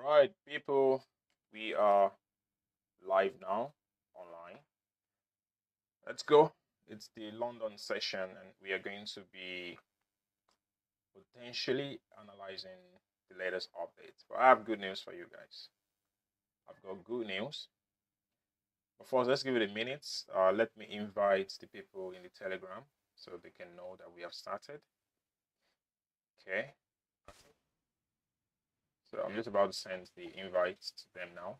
Right, people, we are live now online. Let's go. It's the London session, and we are going to be potentially analyzing the latest updates. But I have good news for you guys. I've got good news. But first, let's give it a minute. Let me invite the people in the Telegram so they can know that we have started. Okay. So I'm just about to send the invites to them now.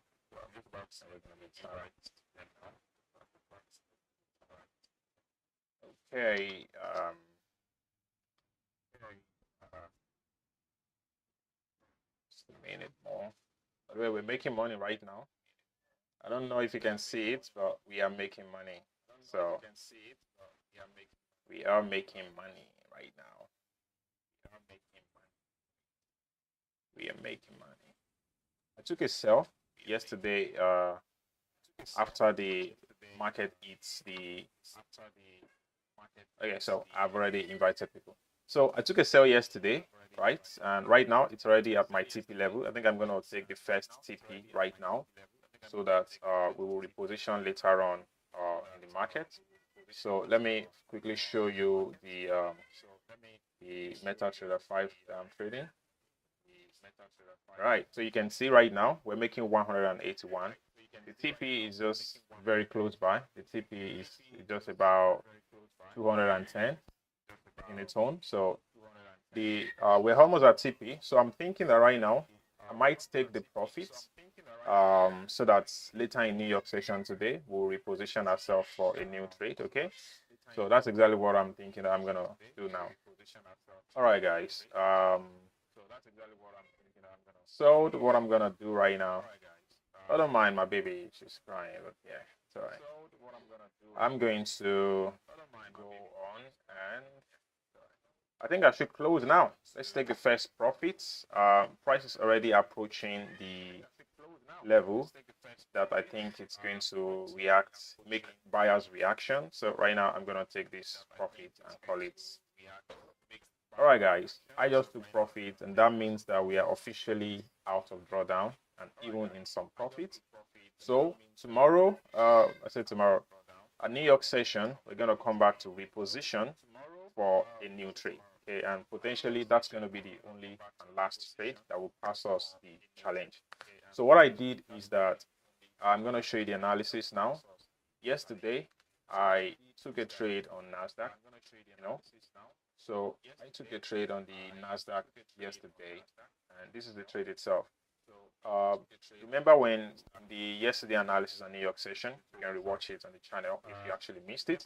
Okay. Just a minute more. By the way, we're making money right now. I don't know if you can see it, but we are making money. So we are making money right now. We are making money. I took a sell yesterday after the market hits the. Okay, so I've already invited people. So I took a sell yesterday, right? And right now it's already at my TP level. I think I'm going to take the first TP right now so that we will reposition later on in the market. So let me quickly show you the MetaTrader 5 trading. Right, so you can see right now we're making 181. The TP is just very close by. The TP is just about 210 in its own. So the we're almost at TP. So I'm thinking that right now I might take the profits so that later in New York session today we'll reposition ourselves for a new trade. Okay, so that's exactly what I'm thinking that I'm gonna do now. All right, guys. So what I'm gonna do right now. I don't mind my baby, she's crying, but yeah, it's all right. I'm going to go on, and I think I should close now. Let's take the first profits. Price is already approaching the level that I think it's going to make buyers reaction. So right now I'm going to take this profit and call it. All right, guys, I just took profit, and that means that we are officially out of drawdown and even in some profit. So tomorrow, I said tomorrow, a New York session, we're going to come back to reposition for a new trade. Okay, and potentially that's going to be the only and last trade that will pass us the challenge. So what I did is that I'm going to show you the analysis now. Yesterday, I took a trade on NASDAQ, So I took a trade on the NASDAQ yesterday, and this is the trade itself. Remember when the yesterday analysis on New York session, you can rewatch it on the channel if you actually missed it.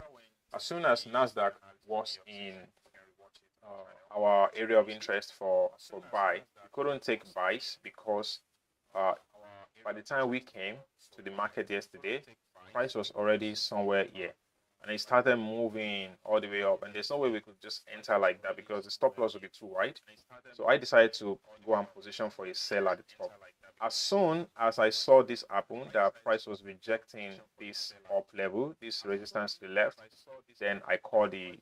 As soon as NASDAQ was in our area of interest for buy, we couldn't take buys because by the time we came to the market yesterday, price was already somewhere here. And it started moving all the way up, and there's no way we could just enter like that because the stop loss would be too wide. So I decided to go and position for a sell at the top. As soon as I saw this happen, that price was rejecting this up level, this resistance to the left, then I called the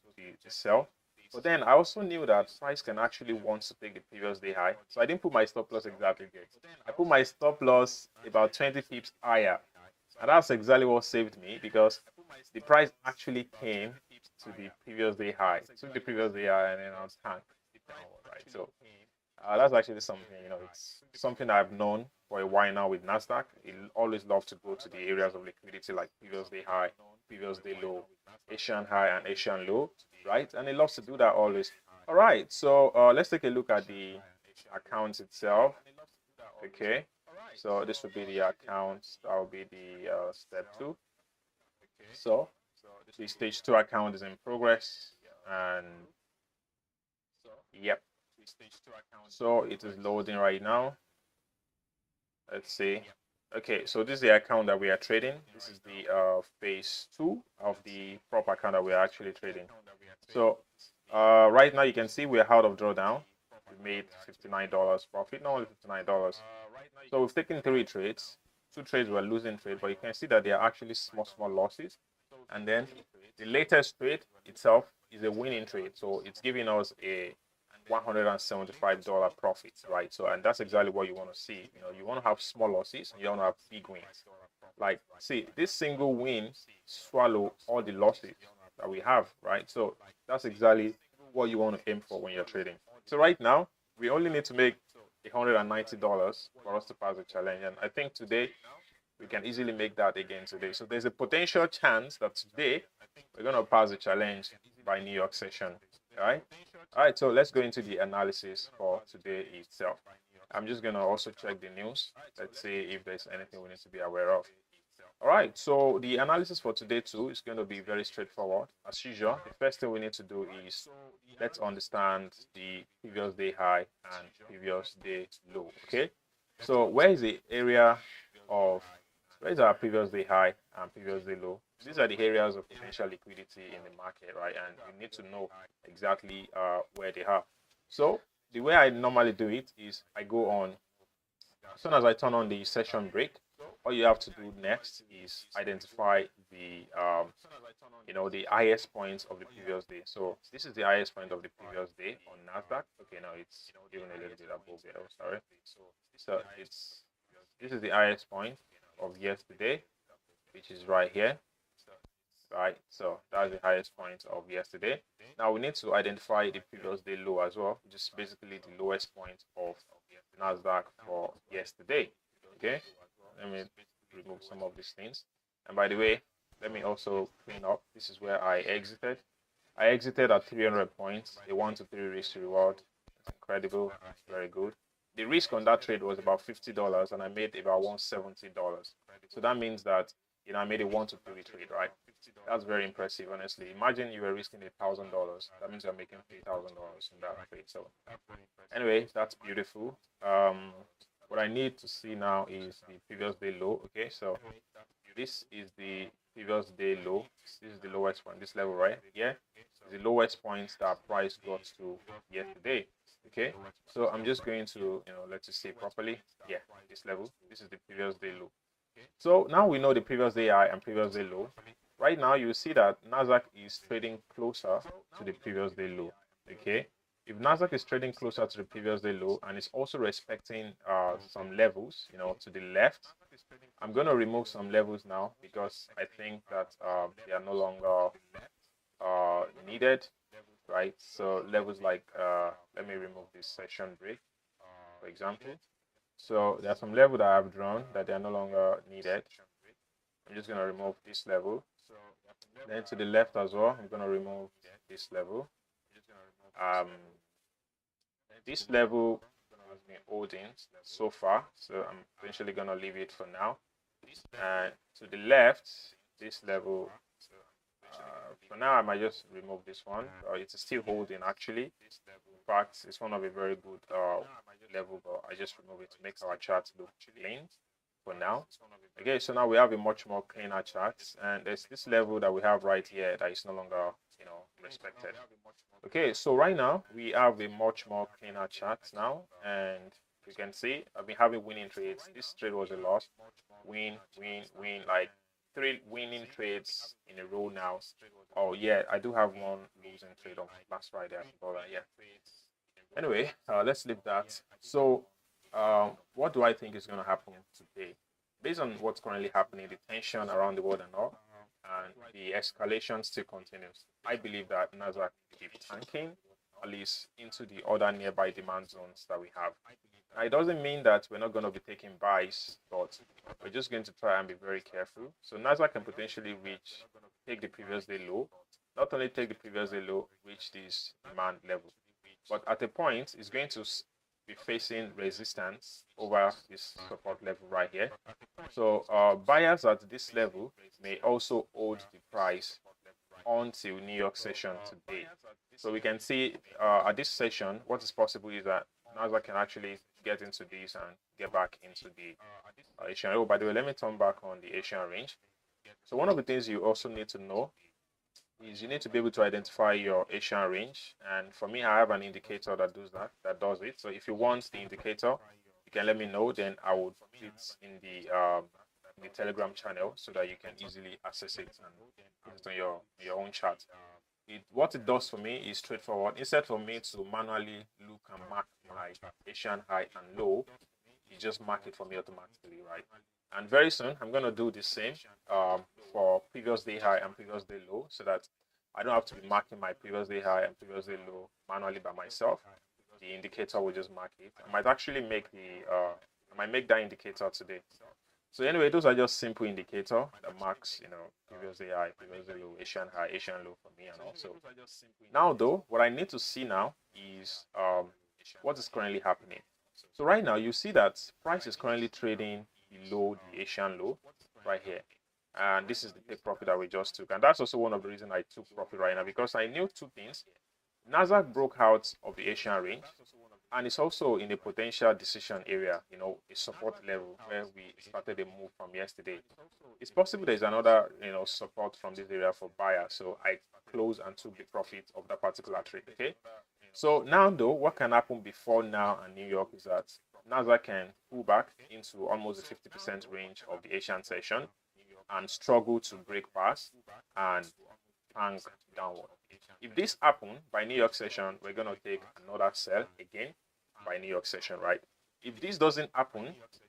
sell. But then I also knew that price can actually want to take the previous day high. So I didn't put my stop loss exactly there. I put my stop loss about 20 pips higher. And that's exactly what saved me because the price actually came to the previous day high. It took the previous day high and then I was tanked downward, right? So that's actually something, it's something I've known for a while now with NASDAQ. It always love to go to the areas of liquidity like previous day high, previous day low, Asian high and Asian low, right? And it loves to do that always. All right, so let's take a look at the account itself. Okay, so this would be the account. That will be the step 2. So the stage 2 account is in progress, and yep. So it is loading right now. Let's see. Okay, so this is the account that we are trading. This is the phase 2 of the prop account that we are actually trading. So right now you can see we're out of drawdown. We made $59 profit, not only $59. So we've taken 3 trades. 2 trades were losing trade, but you can see that they are actually small losses. And then the latest trade itself is a winning trade. So it's giving us a $175 profit, right? So, and that's exactly what you want to see. You know, you want to have small losses and you want to have big wins. Like, see, this single win swallow all the losses that we have, right? So that's exactly what you want to aim for when you're trading. So right now, we only need to make $190 for us to pass the challenge. And I think today, we can easily make that again today. So there's a potential chance that today, we're going to pass the challenge by New York session, all right? All right, so let's go into the analysis for today itself. I'm just going to also check the news. Let's see if there's anything we need to be aware of. All right, so the analysis for today too is going to be very straightforward. As usual, the first thing we need to do is let's understand the previous day high and previous day low, okay? So where is the area of, where is our previous day high and previous day low? These are the areas of potential liquidity in the market, right? And you need to know exactly where they are. So the way I normally do it is I go on, as soon as I turn on the session break, all you have to do next is identify the the highest points of the previous day. So this is the highest point of the previous day on NASDAQ. Okay, now it's even a little bit above there. Oh, sorry. So this is the highest point of yesterday, which is right here. Right, so that's the highest point of yesterday. Now we need to identify the previous day low as well, which is basically the lowest point of NASDAQ for yesterday. Okay, let me remove some of these things. And by the way, let me also clean up. This is where I exited. I exited at 300 points, a 1 to 3 risk to reward. It's incredible, very good. The risk on that trade was about $50 and I made about $170. So that means that I made a 1 to 3 trade, right? That's very impressive, honestly. Imagine you were risking $1,000. That means you're making $3,000 in that trade. So anyway, that's beautiful. What I need to see now is the previous day low. Okay, so this is the previous day low. This is the lowest point, this level right here is the lowest point that price got to yesterday. Okay, so I'm just going to let's just say properly, yeah, this level, this is the previous day low. So now we know the previous day high and previous day low. Right now you see that NASDAQ is trading closer to the previous day low. Okay, if NASDAQ is trading closer to the previous day low and it's also respecting some levels to the left, I'm going to remove some levels now because I think that they are no longer needed, right? So levels like let me remove this session break, for example. So there are some levels that I've drawn that they are no longer needed. I'm just going to remove this level. Then to the left as well, I'm going to remove this level. This level has been holding so far, so I'm eventually going to leave it for now. And to the left, this level, for now I might just remove this one. It's still holding actually. In fact, it's one of a very good level, but I just remove it to make our chart look clean for now. Okay, so now we have a much more cleaner chart, and there's this level that we have right here that is no longer respected. Okay, so right now we have a much more cleaner chart now, and you can see I've been having winning trades. This trade was a loss, win, like 3 winning trades in a row now. Oh yeah, I do have one losing trade on last Friday. I forgot that. Yeah. Anyway, let's leave that. So what do I think is going to happen today? Based on what's currently happening, the tension around the world and all, and the escalation still continues, I believe that NASDAQ will keep tanking, at least into the other nearby demand zones that we have. Now, it doesn't mean that we're not going to be taking buys, but we're just going to try and be very careful. So NASDAQ can potentially take the previous day low, not only take the previous day low, reach this demand level, but at a point, it's going to be facing resistance over this support level right here. So buyers at this level may also hold the price until New York session today. So we can see at this session, what is possible is that NASDAQ can actually get into this and get back into the Asian. Oh, by the way, let me turn back on the Asian range. So one of the things you also need to know is you need to be able to identify your Asian range. And for me, I have an indicator that does it. So if you want the indicator, you can let me know. Then I will put it in the Telegram channel so that you can easily access it and put it on your own chart. what it does for me is straightforward. Instead for me to manually look and mark my Asian high and low, you just mark it for me automatically, right? And very soon I'm going to do the same for previous day high and previous day low, so that I don't have to be marking my previous day high and previous day low manually by myself. The indicator will just mark it. I might actually make that indicator today. So anyway, those are just simple indicator that marks, previous day high, previous day low, Asian high, Asian low for me. And also now though, what I need to see now is what is currently happening. So right now you see that price is currently trading below the Asian low right here. And this is the take profit that we just took. And that's also one of the reasons I took profit right now, because I knew two things. NASDAQ broke out of the Asian range, and it's also in a potential decision area, a support level where we started a move from yesterday. It's possible there's another, support from this area for buyers. So I closed and took the profit of that particular trade, okay? So now though, what can happen before now and New York is that NASDAQ can pull back into almost the 50% range of the Asian session and struggle to break past and tank downward. If this happens by New York session, we're going to take another sell again by New York session, right? If this doesn't happen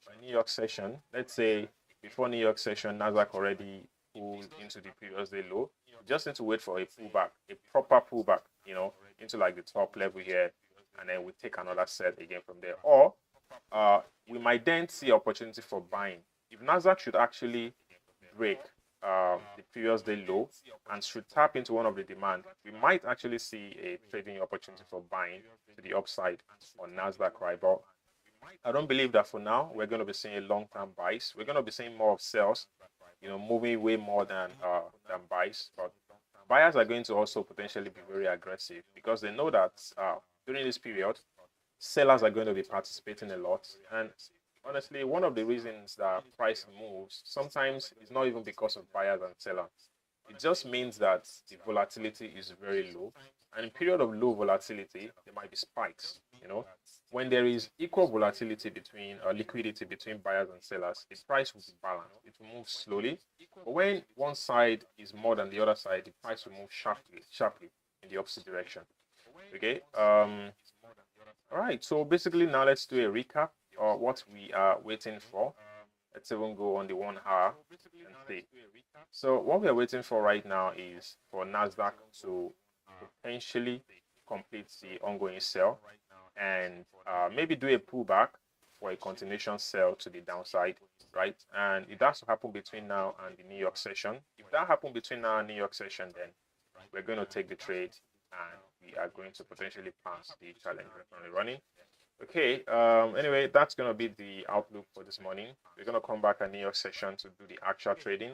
by New York session, let's say before New York session, NASDAQ already pulled into the previous day low, you just need to wait for a pullback, a proper pullback, into like the top level here, and then we take another sell again from there. Or we might then see opportunity for buying. If NASDAQ should actually break the previous day low and should tap into one of the demand, we might actually see a trading opportunity for buying to the upside on NASDAQ, right? But I don't believe that for now we're going to be seeing long-term buys. We're going to be seeing more of sales, moving way more than buys. But buyers are going to also potentially be very aggressive, because they know that during this period, sellers are going to be participating a lot. And honestly, one of the reasons that price moves sometimes is not even because of buyers and sellers. It just means that the volatility is very low. And in period of low volatility, there might be spikes. When there is equal volatility between liquidity between buyers and sellers, the price will be balanced. It will move slowly. But when one side is more than the other side, the price will move sharply in the opposite direction. Okay. All right. So basically, now let's do a recap of what we are waiting for. Let's even go on the 1 hour and see. So what we are waiting for right now is for NASDAQ to potentially complete the ongoing sell and maybe do a pullback for a continuation sell to the downside, right? And it has to happen between now and the New York session. If that happens between now and New York session, then we're going to take the trade and we are going to potentially pass the challenge we're currently running. Okay, anyway, that's going to be the outlook for this morning. We're going to come back at New York session to do the actual trading,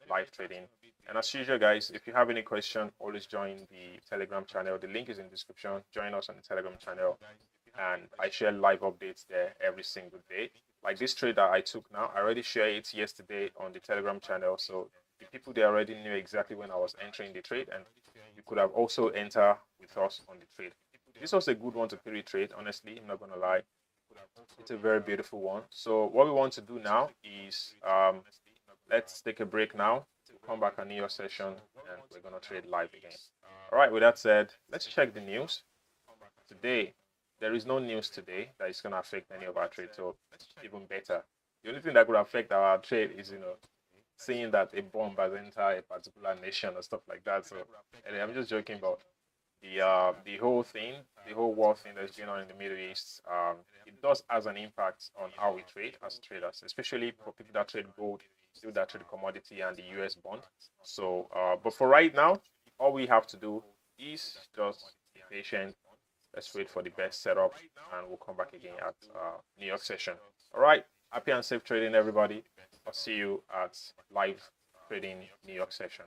live trading. And as usual, guys, if you have any question, always join the Telegram channel. The link is in the description. Join us on the Telegram channel. And I share live updates there every single day. Like this trade that I took now, I already shared it yesterday on the Telegram channel. So the people there already knew exactly when I was entering the trade, and you could have also entered with us on the trade. This was a good one to pre-trade, honestly, I'm not going to lie. It's a very beautiful one. So what we want to do now is, let's take a break now. We'll come back on New York session, and we're going to trade live again. All right, with that said, let's check the news. Today, there is no news today that is going to affect any of our trades, so even better. The only thing that could affect our trade is, seeing that a bomb has entered a particular nation or stuff like that. So anyway, I'm just joking about the whole thing, the whole war thing that's going on in the Middle East. It does has an impact on how we trade as traders, especially for people that trade gold, people that trade commodity and the US bond. So, but for right now, all we have to do is just be patient. Let's wait for the best setup, and we'll come back again at New York session. All right, happy and safe trading, everybody. I'll see you at live trading New York session.